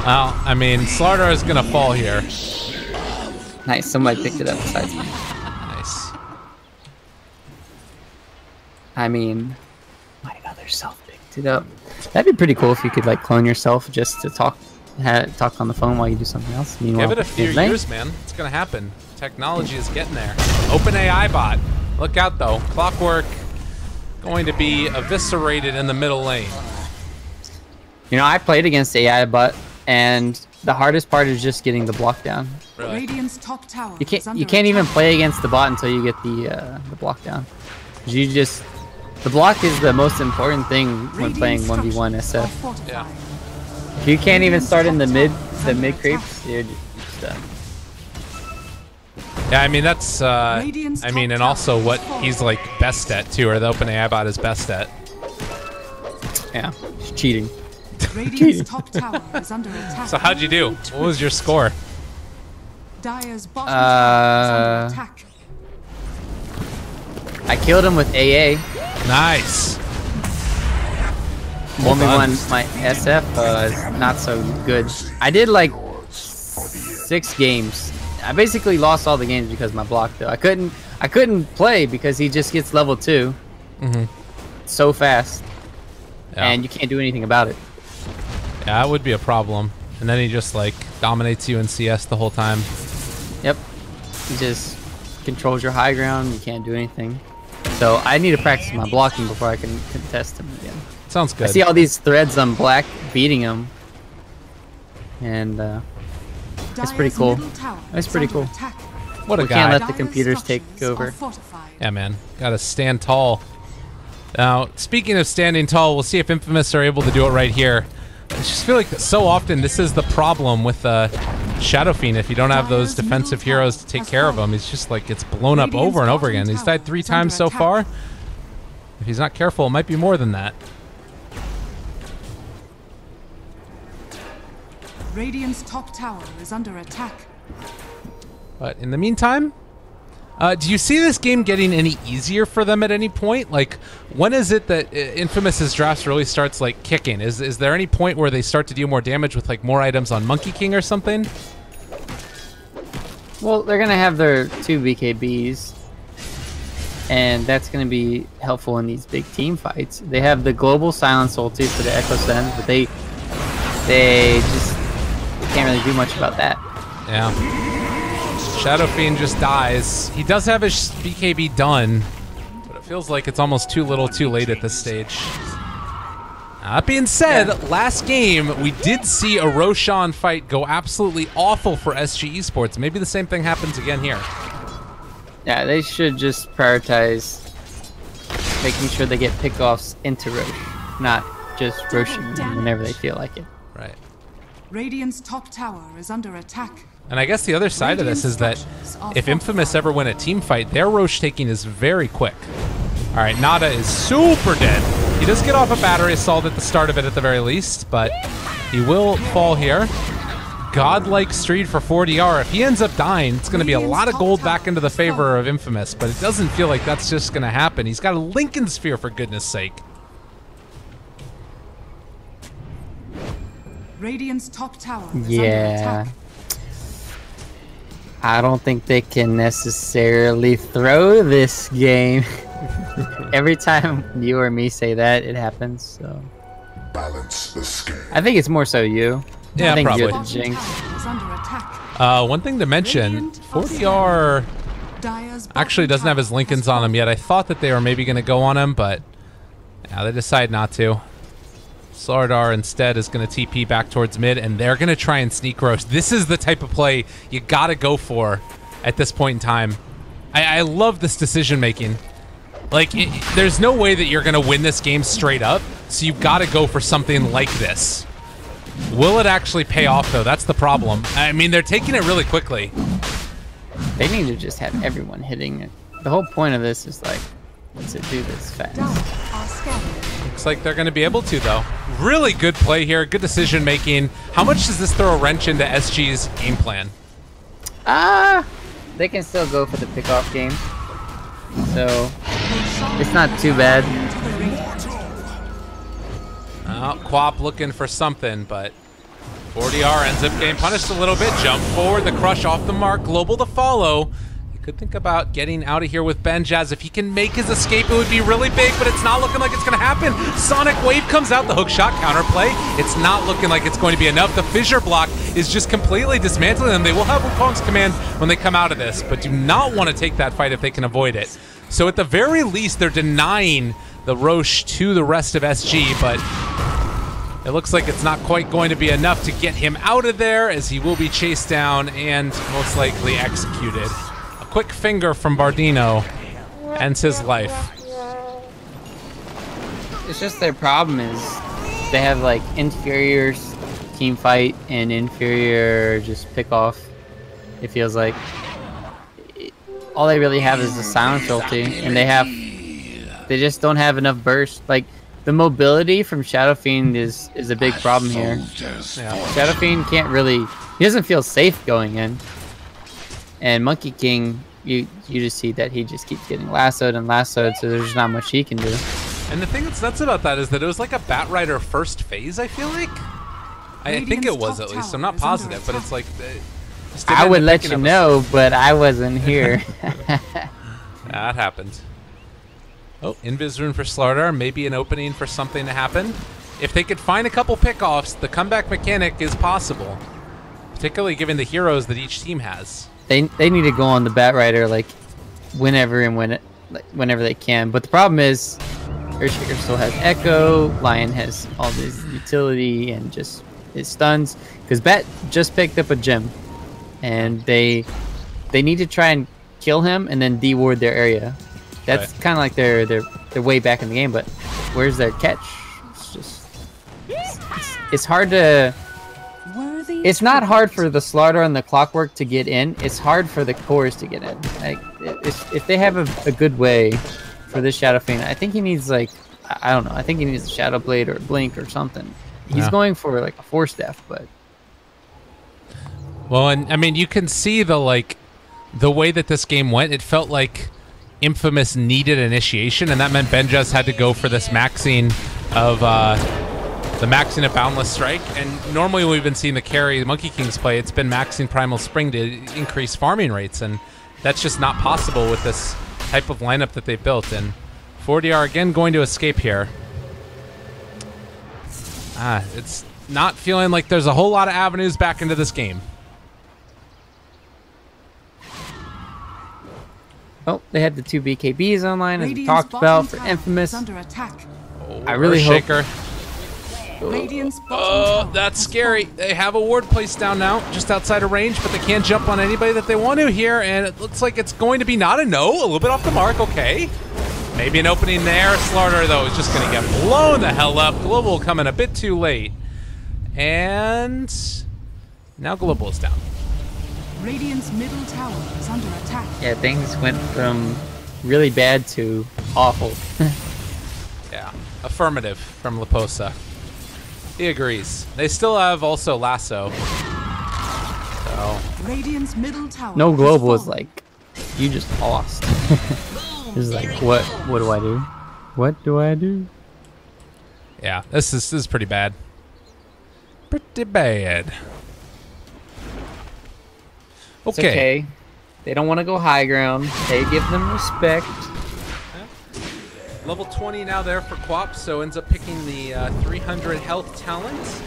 Well, I mean, Slardar is going to fall here. Nice. Somebody picked it up besides me. Nice. I mean, my other self picked it up. That'd be pretty cool if you could like clone yourself just to talk on the phone while you do something else. Meanwhile, give it a few years, man. It's going to happen. Technology is getting there. Open AI bot. Look out, though. Clockwork going to be eviscerated in the middle lane. You know, I played against AI bot, and the hardest part is just getting the block down. Really? Radiant's top tower You can't even play against the bot until you get the block down. The block is the most important thing when playing 1v1 SF. Yeah. If you can't even start in the mid creeps, you're just done. Yeah, I mean, that's, I mean, and also what he's, like, best at, too, or the open AI bot is best at. Yeah, it's cheating. Radiant's top tower is under attack. So how'd you do? What was your score? Dire's bottom tower is under attack. I killed him with AA. Nice. 1v1, my SF is not so good. I did like 6 games. I basically lost all the games because of my block, though. I couldn't play because he just gets level 2 so fast, and you can't do anything about it. Yeah, that would be a problem. And then he just like dominates you in CS the whole time. Yep. He just controls your high ground. You can't do anything. So I need to practice my blocking before I can contest him again. Sounds good. I see all these threads on black beating him, and that's pretty cool. That's pretty cool. What a We guy. can't let the computers take over. Yeah, man. Gotta stand tall. Now, speaking of standing tall, we'll see if Infamous are able to do it right here. I just feel like so often this is the problem with Shadow Fiend. If you don't have those defensive heroes to take care of him, he's just like gets blown up over and over again. He's died 3 times so far. If he's not careful, it might be more than that. Radiant's top tower is under attack. But in the meantime, do you see this game getting any easier for them at any point? Like, when is it that Infamous's drafts really starts like kicking? Is there any point where they start to do more damage with like more items on Monkey King or something? Well, they're gonna have their 2 BKBs, and that's gonna be helpful in these big team fights. They have the global silence ulti for the Echo Send, but they just can't really do much about that. Yeah. Shadow Fiend just dies. He does have his BKB done, but it feels like it's almost too little too late at this stage. That being said, last game, we did see a Roshan fight go absolutely awful for SG Esports. Maybe the same thing happens again here. Yeah, they should just prioritize making sure they get pickoffs into Rosh, not just Roshing whenever they feel like it. Right. Radiant's top tower is under attack. And I guess the other side of this is that if Infamous ever win a team fight, their Roche taking is very quick. All right, Nada is super dead. He does get off a battery assault at the start of it at the very least, but he will fall here. Godlike Street for 4DR. If he ends up dying, it's going to be a lot of gold back into the favor of Infamous, but it doesn't feel like that's just going to happen. He's got a Lincoln Sphere, for goodness sake. Radiant's top tower is under attack. I don't think they can necessarily throw this game. Every time you or me say that, it happens. So Balance the scale. I think it's more so you. Yeah, I think probably. you're the jinx. One thing to mention, 4DR actually doesn't have his Lincolns on him yet. I thought that they were maybe going to go on him, but yeah, they decide not to. Slardar instead is going to TP back towards mid, and they're going to try and sneak roast. This is the type of play you got to go for at this point in time. I love this decision making. Like, there's no way that you're going to win this game straight up, so you've got to go for something like this. Will it actually pay off, though? That's the problem. I mean, they're taking it really quickly. They need to just have everyone hitting it. The whole point of this is like, let's do this fast. Looks like they're going to be able to, though. Really good play here. Good decision making. How much does this throw a wrench into SG's game plan? They can still go for the pickoff game. So, it's not too bad. Quap looking for something, but 4DR ends up getting punished a little bit. Jump forward, the crush off the mark, global to follow. You could think about getting out of here with Benjaz. If he can make his escape, it would be really big, but it's not looking like it's going to happen. Sonic Wave comes out, the hook shot counterplay. It's not looking like it's going to be enough. The fissure block is just completely dismantling them. They will have Wukong's command when they come out of this, but do not want to take that fight if they can avoid it. So at the very least, they're denying the Roche to the rest of SG, but it looks like it's not quite going to be enough to get him out of there, as he will be chased down and most likely executed. A quick finger from Bardino ends his life. It's just their problem is they have like inferior team fight and inferior just pick off. It feels like all they really have is the silence ulti, and they just don't have enough burst. Like, the mobility from Shadow Fiend is a big problem here. Yeah. Shadow Fiend can't really, he doesn't feel safe going in. And Monkey King, you just see that he just keeps getting lassoed and lassoed, so there's not much he can do. And the thing that's nuts about that is that it was like a Bat Rider first phase, I feel like. I think it was, at least. I'm not positive, but it's like... I would let you know, but I wasn't here. That happened. Oh, Invis rune for Slardar, maybe an opening for something to happen. If they could find a couple pickoffs, the comeback mechanic is possible. Particularly given the heroes that each team has. They need to go on the Bat Rider like whenever they can. But the problem is, Earthshaker still has Echo, Lion has all this utility and just his stuns. Because Bat just picked up a gem, and they need to try and kill him and then de-ward their area. That's kind of like their way back in the game, but where's their catch? It's just it's hard to. It's not hard for the Slardar and the Clockwork to get in. It's hard for the cores to get in. Like, if they have a good way for this Shadow Fiend, I think he needs like, I don't know. I think he needs a Shadow Blade or a Blink or something. He's going for like a Force Death, but. Well, and I mean, you can see the way that this game went. It felt like Infamous needed initiation, and that meant Benjaz had to go for this maxing of the maxing of Boundless Strike. And normally when we've been seeing the carry, the Monkey Kings play, it's been maxing Primal Spring to increase farming rates, and that's just not possible with this type of lineup that they've built. And 4DR again going to escape here. It's not feeling like there's a whole lot of avenues back into this game. Oh, they had the 2 BKBs online, as we talked about, for Infamous. I really hope... Oh, that's scary. They have a ward placed down now, just outside of range, but they can't jump on anybody that they want to here, and it looks like it's going to be not a no, a little bit off the mark, okay. Maybe an opening there. Slardar, though, is just going to get blown the hell up. Global coming a bit too late. And now Global is down. Radiant's middle tower is under attack. Yeah, things went from really bad to awful. Yeah, affirmative from Laposa. He agrees. They still have also Lasso. So. Radiant's middle tower. No Global is like, you just lost. This is like, what do I do? What do I do? Yeah, this is pretty bad. Pretty bad. It's okay. They don't want to go high ground. They give them respect. Level 20 now there for Quap, so ends up picking the 300 health talent.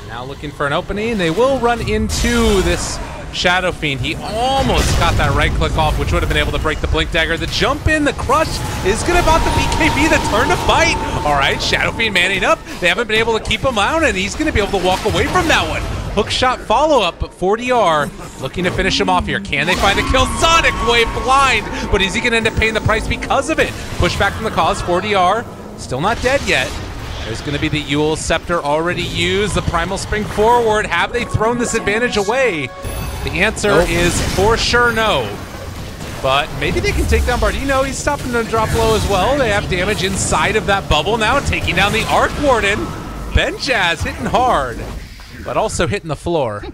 Now looking for an opening. They will run into this Shadow Fiend. He almost got that right click off, which would have been able to break the Blink Dagger. The jump in, the crush is going to about the BKB, the turn to fight. All right, Shadow Fiend manning up. They haven't been able to keep him out, and he's going to be able to walk away from that one. Hook shot follow-up, but 4DR looking to finish him off here. Can they find a kill? Sonic Wave blind, but is he going to end up paying the price because of it? Push back from the cause, 4DR still not dead yet. There's going to be the Yule Scepter already used. The Primal Spring forward. Have they thrown this advantage away? The answer is for sure no. But maybe they can take down Bardino. He's stopping to drop low as well. They have damage inside of that bubble now, taking down the Arc Warden. Benjaz hitting hard, but also hitting the floor.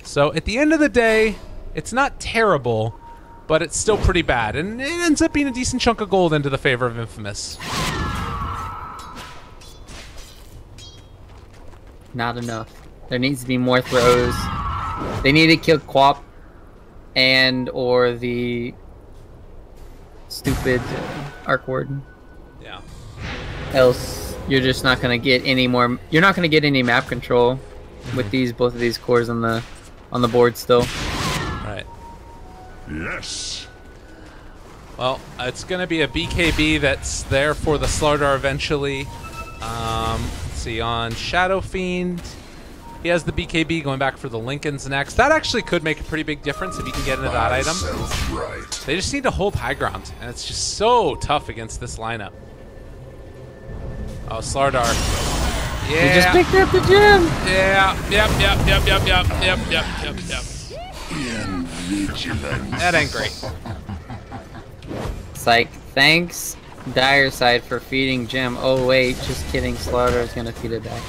So at the end of the day, it's not terrible, but it's still pretty bad. And it ends up being a decent chunk of gold into the favor of Infamous. Not enough. There needs to be more throws. They need to kill Quap and or the stupid Arc Warden. Yeah. Else, you're just not gonna get any more. You're not gonna get any map control with both of these cores on the board still. Right. Yes. Well, it's going to be a BKB that's there for the Slardar eventually. Let's see, on Shadow Fiend, he has the BKB going back for the Lincolns next. That actually could make a pretty big difference if you can get into that item. Right. They just need to hold high ground, and it's just so tough against this lineup. Oh, Slardar. Yeah. He just picked up the gem. Yeah. Yep. That ain't great. It's like, thanks, Dire Side, for feeding Gem. Oh wait, just kidding. Slaughter is gonna feed it back.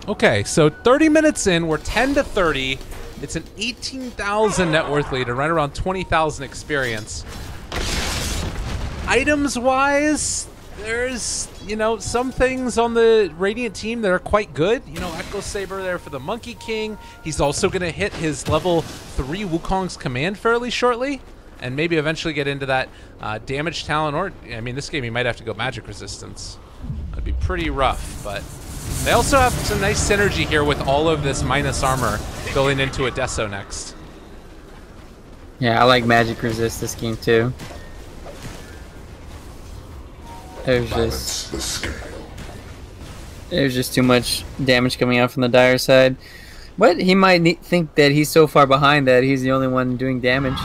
Okay, so 30 minutes in, we're 10 to 30. It's an 18,000 net worth lead and right around 20,000 experience. Items-wise, there's, some things on the Radiant team that are quite good. Echo Saber there for the Monkey King. He's also going to hit his level 3 Wukong's command fairly shortly, and maybe eventually get into that damage talent, or, this game he might have to go magic resistance. That'd be pretty rough, but they also have some nice synergy here with all of this minus armor going into a Deso next. Yeah, I like magic resist this game too. There's just too much damage coming out from the Dire side. But he might think that he's so far behind that he's the only one doing damage.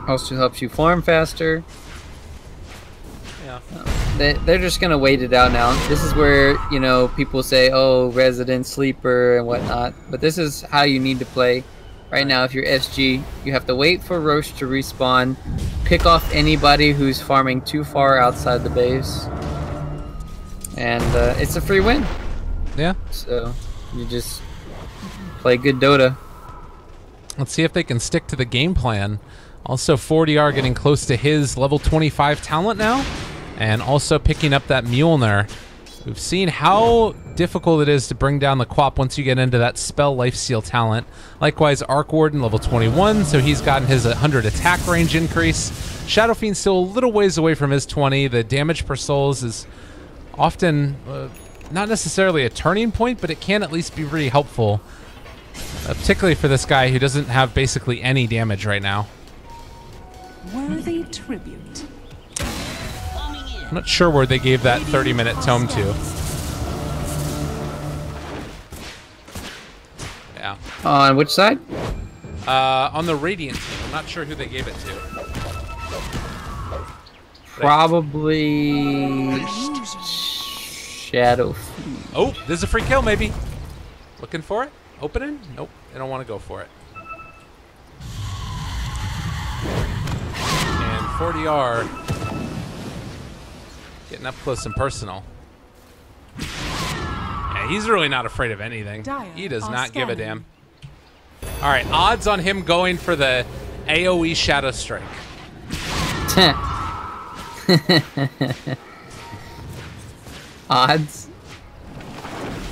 Also helps you farm faster. Yeah. They're just gonna wait it out now. This is where, people say, oh, Resident Sleeper and whatnot. But this is how you need to play. Right now, if you're SG, you have to wait for Roche to respawn, pick off anybody who's farming too far outside the base, and it's a free win. Yeah. So you just play good Dota. Let's see if they can stick to the game plan. Also, 40R getting close to his level 25 talent now, and also picking up that Mjolnir. We've seen how difficult it is to bring down the Quap once you get into that spell lifesteal talent. Likewise, Arc Warden level 21, so he's gotten his 100 attack range increase. Shadow Fiend's still a little ways away from his 20. The damage per souls is often not necessarily a turning point, but it can at least be really helpful, particularly for this guy who doesn't have basically any damage right now. Worthy tribute. I'm not sure where they gave that 30-minute tome to. Yeah. On which side? On the Radiant team. I'm not sure who they gave it to. Probably Shadow. Oh, there's a free kill maybe. Looking for it? Opening? Nope. They don't want to go for it. And 40R getting up close and personal. Yeah, he's really not afraid of anything. He does not give a damn. All right, odds on him going for the AoE Shadow Strike. Odds?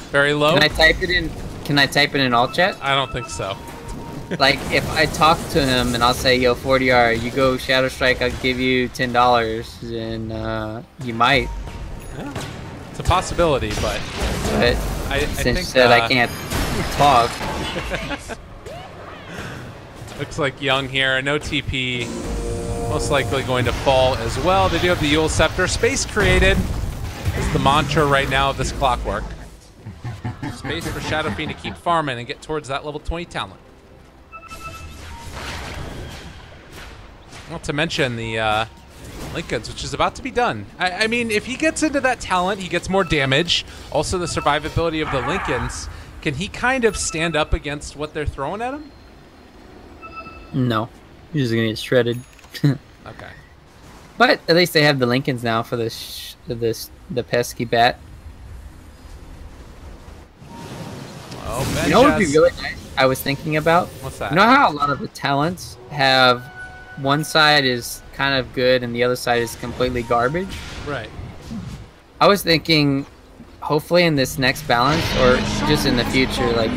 Very low? Can I type it in? Can I type it in all chat? I don't think so. Like, if I talk to him and I'll say, yo, 40R, you go Shadow Strike, I'll give you $10, and he might. Yeah, it's a possibility, but I since think that I can't talk. Looks like Young here, no TP, most likely going to fall as well. They do have the Yule Scepter. Space created is the mantra right now of this clockwork. Space for Shadow Fiend to keep farming and get towards that level 20 talent. Not to mention the Lincoln's, which is about to be done. I mean, if he gets into that talent, he gets more damage. Also, the survivability of the Lincolns. Can he kind of stand up against what they're throwing at him? No. He's just gonna get shredded. Okay. But at least they have the Lincolns now for the pesky bat. Oh, Ben You know what would be Jazz. really nice? I was thinking about. What's that? You know how a lot of the talents have one side is kind of good and the other side is completely garbage? Right. I was thinking, hopefully in this next balance or just in the future, like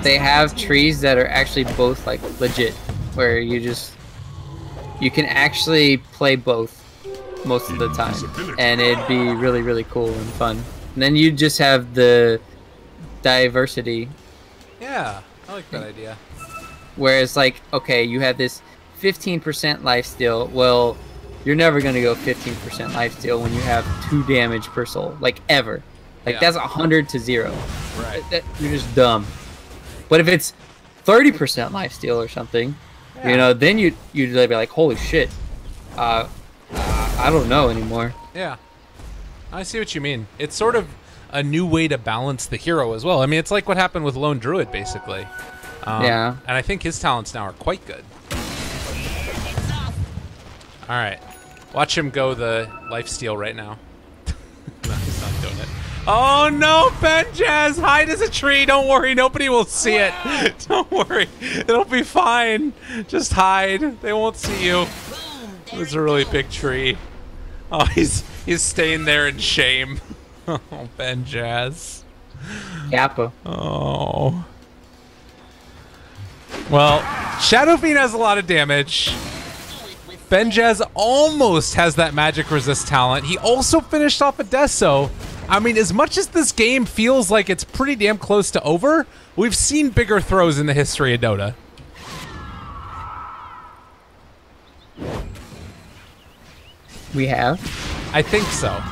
they have trees that are actually both like legit, where you can actually play both most of the time, and it'd be really, really cool and fun. And then you just have the diversity. Yeah, I like that idea. Whereas, like, okay, you have this 15% lifesteal. Well, you're never gonna go 15% lifesteal when you have 2 damage per soul, like ever. Like Yeah. that's 100 to 0. Right. You're just dumb. But if it's 30% lifesteal or something, Yeah. you know, then you'd be like, holy shit. I don't know anymore. Yeah. I see what you mean. It's sort of a new way to balance the hero as well. I mean, it's like what happened with Lone Druid, basically. Yeah. And I think his talents now are quite good. All right. Watch him go the lifesteal right now. No, he's not doing it. Oh, no, Ben Jazz. Hide as a tree. Don't worry. Nobody will see it. Don't worry. It'll be fine. Just hide. They won't see you. It was a really big tree. Oh, he's staying there in shame. Oh, Ben Jazz. Kappa. Oh. Well, Shadow Fiend has a lot of damage. Ben Jazz almost has that magic resist talent. He also finished off a Deso. I mean, as much as this game feels like it's pretty damn close to over, we've seen bigger throws in the history of Dota. We have. I think so.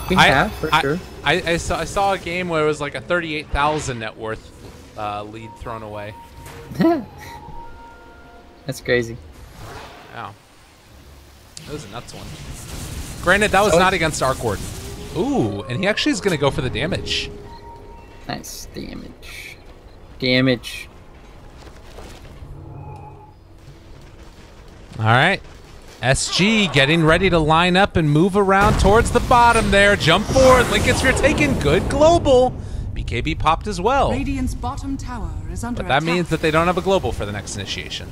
We have, for sure. I saw a game where it was like a 38,000 net worth lead thrown away. That's crazy. Wow. That was a nuts one. Granted, that was not against Arc Warden. Ooh, and he actually is going to go for the damage. Nice damage. Damage. All right. SG getting ready to line up and move around towards the bottom there. Jump forward. Lincoln Sphere taken. Good global. BKB popped as well. Radiant's bottom tower is under But that attack. means that they don't have a global for the next initiation.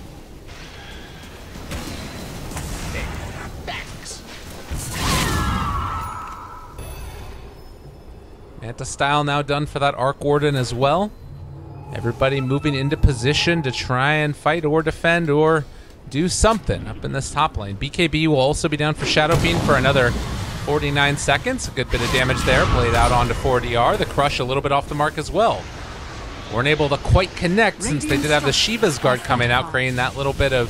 Manta style now done for that Arc Warden as well. Everybody moving into position to try and fight or defend or do something up in this top lane. BKB will also be down for Shadow Fiend for another 49 seconds. A good bit of damage there, played out onto 4DR. The Crush a little bit off the mark as well. Weren't able to quite connect since they did have the Shiva's Guard coming out, creating that little bit of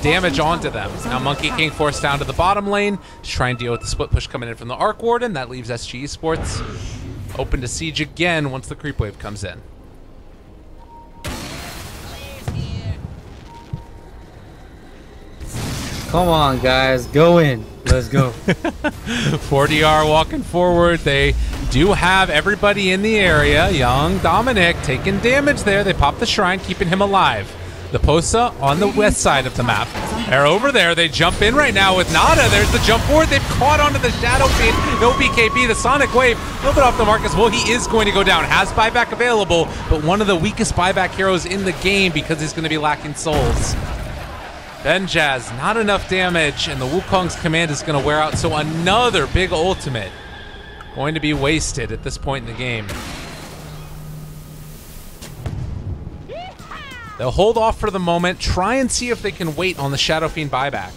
damage onto them. Now Monkey King forced down to the bottom lane to try and deal with the split push coming in from the Arc Warden. That leaves SG Esports open to siege again once the creep wave comes in. Come on, guys. Go in. Let's go. 4DR walking forward. They do have everybody in the area. Young Dominic taking damage there. They pop the shrine, keeping him alive. The Posa on the west side of the map. They're over there. They jump in right now with Nada. There's the jump forward. They've caught onto the Shadow Fiend. No BKB. The Sonic Wave a little bit off the mark as well. He is going to go down. Has buyback available, but one of the weakest buyback heroes in the game because he's going to be lacking souls. Ben Jazz, not enough damage, and the Wukong's command is going to wear out, so another big ultimate going to be wasted at this point in the game. They'll hold off for the moment, try and see if they can wait on the Shadow Fiend buyback.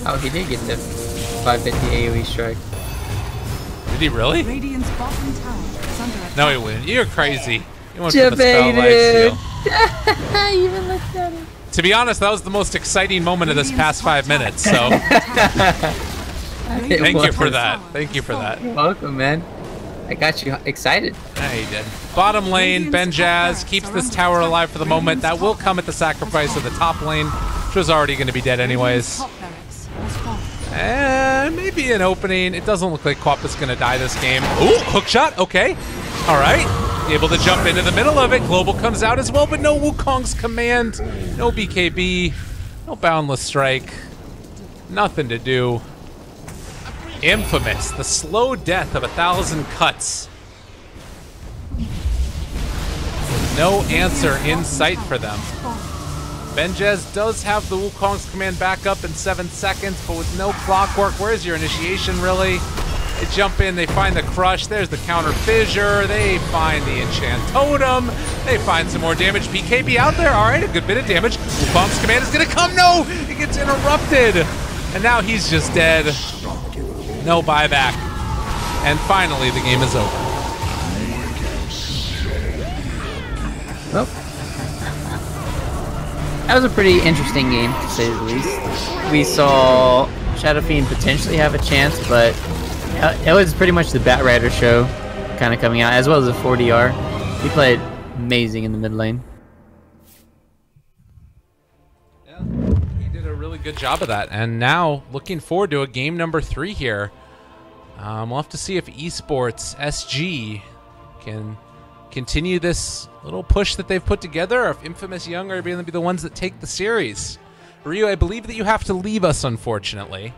Oh, he did get the 550 AoE strike. Did he really? Radiant's bottom tower is under attack. No, he wouldn't. You're crazy. He went for the spell lifesteal. I even looked at him. To be honest, that was the most exciting moment of this past 5 minutes, so thank you for that. Thank you for that. You're welcome, man. I got you excited. Yeah, he did. Bottom lane, Ben Jazz keeps this tower alive for the moment. That will come at the sacrifice of the top lane, which was already going to be dead anyways. Top barracks will And maybe an opening. It doesn't look like Quappa's going to die this game. Ooh, hook shot. Okay. All right. Able to jump into the middle of it. Global comes out as well, but no Wukong's command. No BKB. No Boundless Strike. Nothing to do. Infamous. The slow death of 1,000 cuts. No answer in sight for them. Benjez does have the Wukong's command back up in 7 seconds, but with no clockwork, where's your initiation really? They jump in, they find the crush, there's the counter fissure, they find the enchant totem, they find some more damage. BKB out there, all right, a good bit of damage. Wukong's command is gonna come, no! He gets interrupted, and now he's just dead. No buyback. And finally, the game is over. Well, that was a pretty interesting game, to say the least. We saw Shadow Fiend potentially have a chance, but it was pretty much the Batrider show kind of coming out, as well as the 4DR. He played amazing in the mid lane. Yeah, he did a really good job of that. And now, looking forward to a game number 3 here. We'll have to see if Esports SG can continue this little push that they've put together, or if Infamous.Young are going to be the ones that take the series. Ryu, I believe that you have to leave us, unfortunately.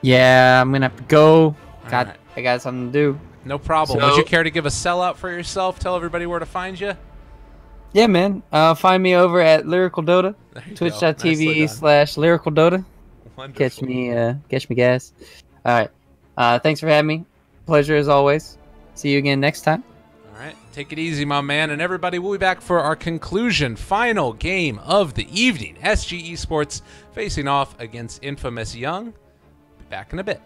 Yeah, I'm gonna have to go. Right. I got something to do. No problem. So, would you care to give a sellout for yourself? Tell everybody where to find you? Yeah, man. Find me over at Lyrical Dota. Twitch.tv/Lyrical Dota. Catch me, guys. All right. Thanks for having me. Pleasure as always. See you again next time. All right. Take it easy, my man. And everybody, we'll be back for our conclusion. Final game of the evening. SG Esports facing off against Infamous.Young. Be back in a bit.